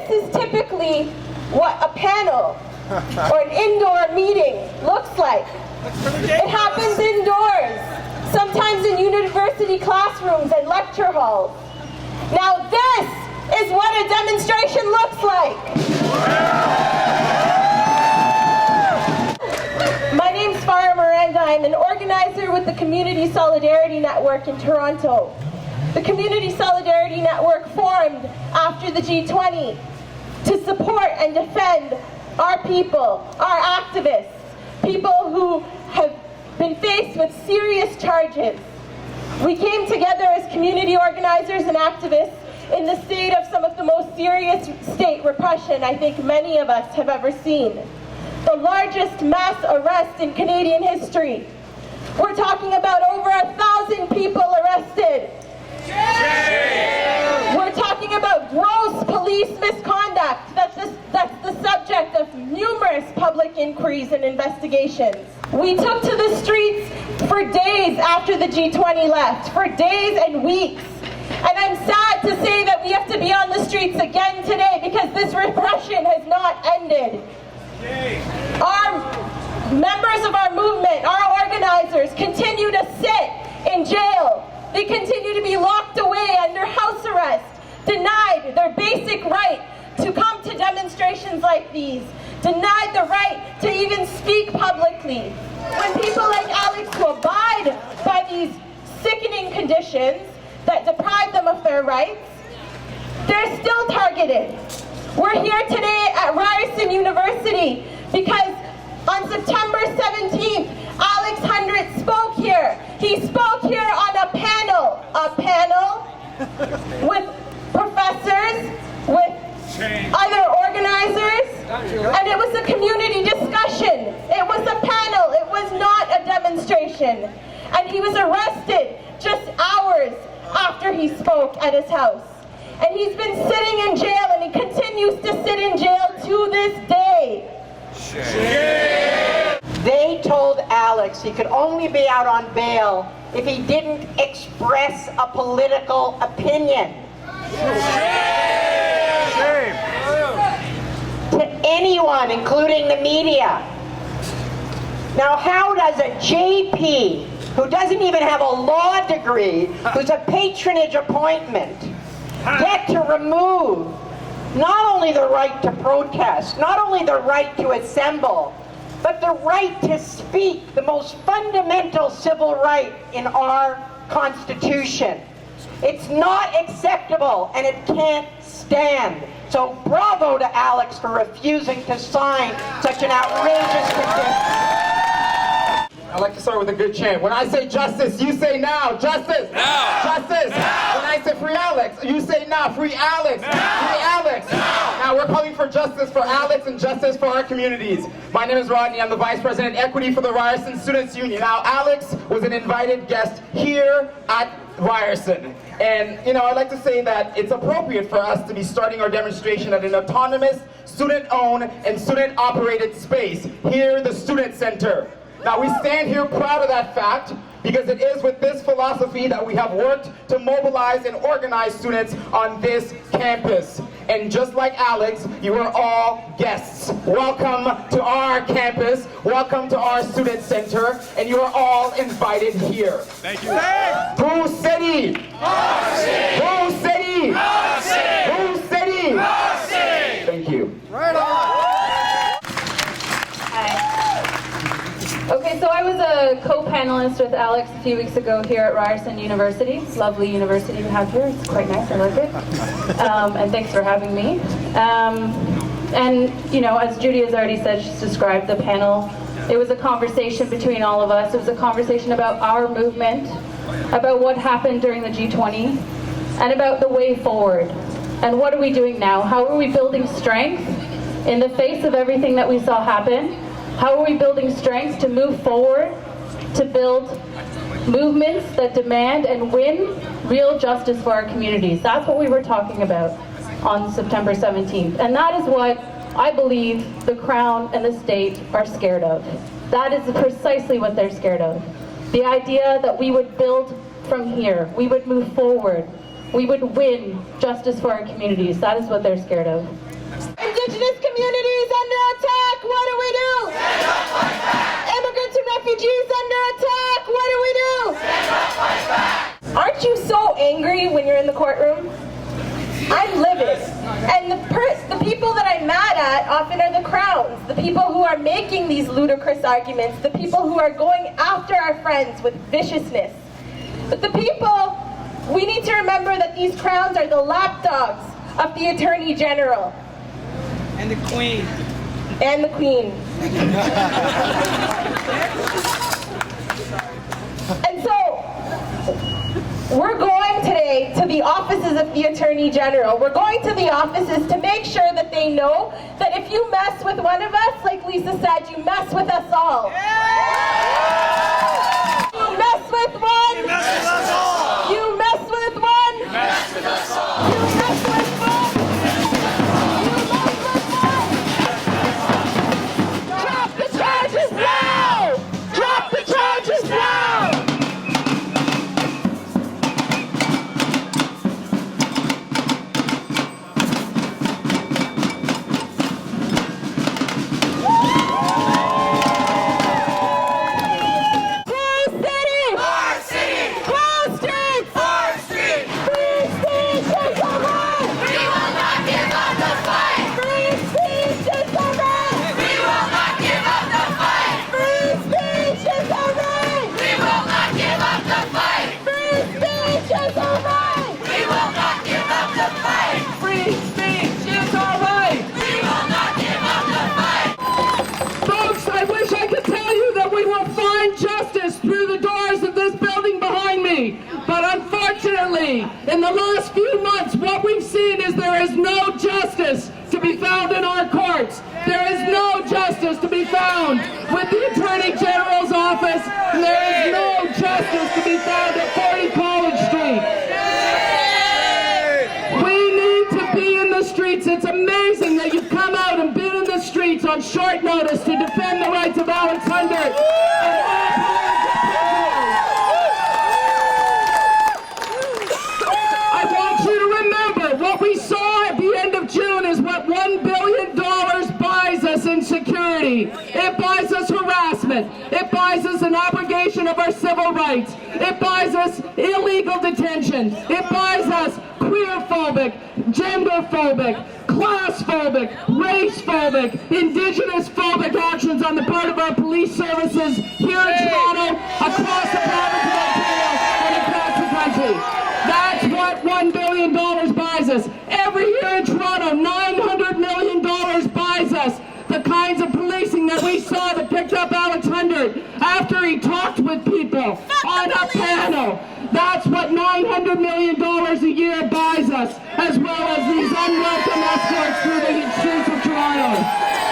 this is typically what a panel or an indoor meeting looks like. It happens indoors, sometimes in university classrooms and lecture halls. Now this is what a demonstration looks like. My name's Farah Miranda. I'm an organizer with the Community Solidarity Network in Toronto. The Community Solidarity Network formed after the G20 to support and defend our people, our activists, people who have been faced with serious charges. We came together as community organizers and activists in the state of some of the most serious state repression I think many of us have ever seen. The largest mass arrest in Canadian history. We're talking about over 1,000 people arrested. We're talking about gross police misconduct that's the subject of numerous public inquiries and investigations. We took to the streets for days after the G20 left, for days and weeks. And I'm sad to say that we have to be on the streets again today because this repression has not ended. Our members of our movement, our organizers, continue to sit in jail. They continue to be locked away under house arrest, denied their basic right to come to demonstrations like these, denied the right to even speak publicly. When people like Alex who abide by these sickening conditions that deprive them of their rights, they're still targeted. We're here today at Ryerson University because on September 17th, Alex Hundert spoke here. He spoke here on a panel with professors, with other organizers, and it was a community discussion. It was a panel, it was not a demonstration. And he was arrested just hours after he spoke at his house. And he's been sitting in jail, and he continues to sit in jail to this day. They told Alex he could only be out on bail if he didn't express a political opinion. To anyone, including the media. Now, how does a JP, who doesn't even have a law degree, who's a patronage appointment, get to remove not only the right to protest, not only the right to assemble, but the right to speak, the most fundamental civil right in our Constitution? It's not acceptable, and it can't stand. So bravo to Alex for refusing to sign such an outrageous petition. I like to start with a good chant. When I say justice, you say now. Justice! Now! Justice! Now! When I say free Alex, you say now. Free Alex! Now! Free Alex! Now we're calling for justice for Alex and justice for our communities. My name is Rodney. I'm the Vice President Equity for the Ryerson Students Union. Now, Alex was an invited guest here at Ryerson. And, I'd like to say that it's appropriate for us to be starting our demonstration at an autonomous, student-owned, and student-operated space, here, the Student Center. Now, we stand here proud of that fact because it is with this philosophy that we have worked to mobilize and organize students on this campus. And just like Alex, you are all guests. Welcome to our campus, welcome to our Student Center, and you are all invited here. Thank you. Who City? Who City? Who City? Thank you. Right on. Okay, so I was a co-panelist with Alex a few weeks ago here at Ryerson University. Lovely university we have here. It's quite nice. I like it. And thanks for having me. And, as Judy has already said, she's described the panel. It was a conversation between all of us. It was a conversation about our movement, about what happened during the G20, and about the way forward. And what are we doing now? How are we building strength in the face of everything that we saw happen? How are we building strength to move forward, to build movements that demand and win real justice for our communities? That's what we were talking about on September 17th. And that is what I believe the Crown and the state are scared of. That is precisely what they're scared of. The idea that we would build from here, we would move forward, we would win justice for our communities. That is what they're scared of. refugees under attack. What do we do? Stand up, fight back. Aren't you so angry when you're in the courtroom? I'm livid. And the people that I'm mad at often are the crowns, the people who are making these ludicrous arguments, the people who are going after our friends with viciousness. But the people, we need to remember that these crowns are the lapdogs of the Attorney General. And the Queen. And the Queen. And so, we're going today to the offices of the Attorney General. We're going to the offices to make sure that they know that if you mess with one of us, like Lisa said, you mess with us all. You mess with one, you mess with us all. You mess with one, you mess with us all. You mess with one, you mess with one. Drop the charges now! Drop the charges now! But unfortunately, in the last few months, what we've seen is there is no justice to be found in our courts. There is no justice to be found with the Attorney General's office, and there is no justice to be found at 40 College Street. We need to be in the streets. It's amazing that you've come out and been in the streets on short notice to defend the rights of Alex Hundert. What we saw at the end of June is what $1 billion buys us in security. It buys us harassment. It buys us an abrogation of our civil rights. It buys us illegal detention. It buys us queer-phobic, gender-phobic, class-phobic, race-phobic, indigenous-phobic actions on the part of our police services here in Toronto, across the province of Ontario, and across the country. That's what $1 billion buys us. Every year in Toronto, $900 million buys us the kinds of policing that we saw that picked up Alex Hundert after he talked with people on a panel. That's what $900 million a year buys us, as well as these unwelcome escorts through the streets of Toronto.